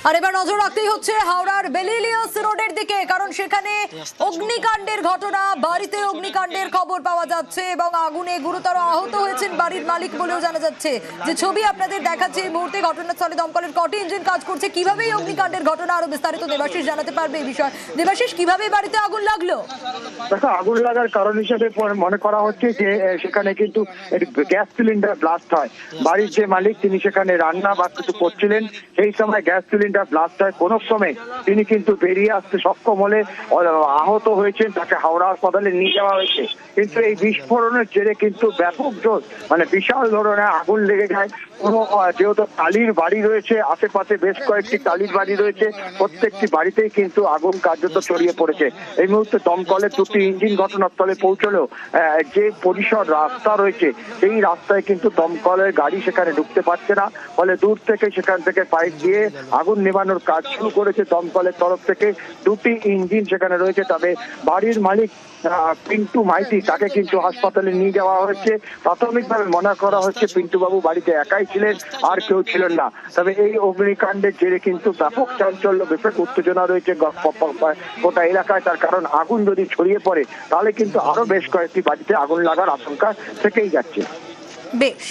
আর এবার নজর রাখতেই হচ্ছে হাওড়ার বেলিলিয়াস রোডের দিকে, কারণ সেখানে অগ্নিকাণ্ডের ঘটনা, বাড়িতে অগ্নিকাণ্ডের খবর পাওয়া যাচ্ছে এবং আগুনে গুরুতর আহত হয়েছেন বাড়ির মালিক বলেও জানা যাচ্ছে। যে ছবি আপনাদের দেখাচ্ছে এই মুহূর্তে, ঘটনাস্থলে দমকলের কটি ইঞ্জিন কাজ করছে। কিভাবে এই অগ্নিকাণ্ডের ঘটনা আরো বিস্তারিত দেবাশিস জানাতে পারবে এই বিষয়। দেবাশিস, কিভাবে বাড়িতে আগুন লাগলো? দেখো, আগুন লাগার কারণ হিসেবে মনে করা হচ্ছে যে সেখানে কিন্তু গ্যাস সিলিন্ডার ব্লাস্ট হয়। বাড়ির যে মালিক তিনি সেখানে রান্না বা কিছু করছিলেন, সেই সময় গ্যাস সিলিন্ডার ব্লাস্ট হয়। কোনো সময় তিনি কিন্তু বেরিয়ে আসতে সক্ষম হলে আহত হয়েছেন, তাকে হাওড়া হাসপাতালে নিয়ে যাওয়া হয়েছে। কিন্তু এই বিস্ফোরণের জেরে কিন্তু ব্যাপক জোর বিশাল ধরনের আগুন লেগে যায়। কোনো যেহেতু টালির বাড়ি রয়েছে, আশেপাশে বেশ কয়েকটি টালির বাড়ি রয়েছে, প্রত্যেকটি বাড়িতেই কিন্তু আগুন কার্যত ছড়িয়ে পড়েছে। এই মুহূর্তে দমকলের দুটি ইঞ্জিন ঘটনাস্থলে পৌঁছলেও যে পরিসর রাস্তা রয়েছে সেই রাস্তায় কিন্তু দমকলের গাড়ি সেখানে ঢুকতে পারছে না। ফলে দূর থেকে সেখান থেকে পাইপ দিয়ে আগুন নেভানোর কাজ শুরু করেছে দমকলের তরফ থেকে। দুটি ইঞ্জিন সেখানে রয়েছে। তবে বাড়ির মালিক পিন্টু মাইতি, তাকে কিন্তু হাসপাতালে নিয়ে যাওয়া হয়েছে। প্রাথমিকভাবে মনে করা হচ্ছে পিন্টু বাবু বাড়িতে একাই ছিলেন, আর কেউ ছিলেন না। তবে এই অগ্নিকাণ্ডের জেরে কিন্তু ব্যাপক চাঞ্চল্য, ব্যাপক উত্তেজনা রয়েছে গোটা এলাকায়। তার কারণ আগুন যদি ছড়িয়ে পড়ে তাহলে কিন্তু আরো বেশ কয়েকটি বাড়িতে আগুন লাগার আশঙ্কা থেকেই যাচ্ছে। বেশ,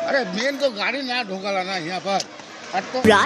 अरे मेन तो गाड़ी ना ढोकाला ना यहाँ पर।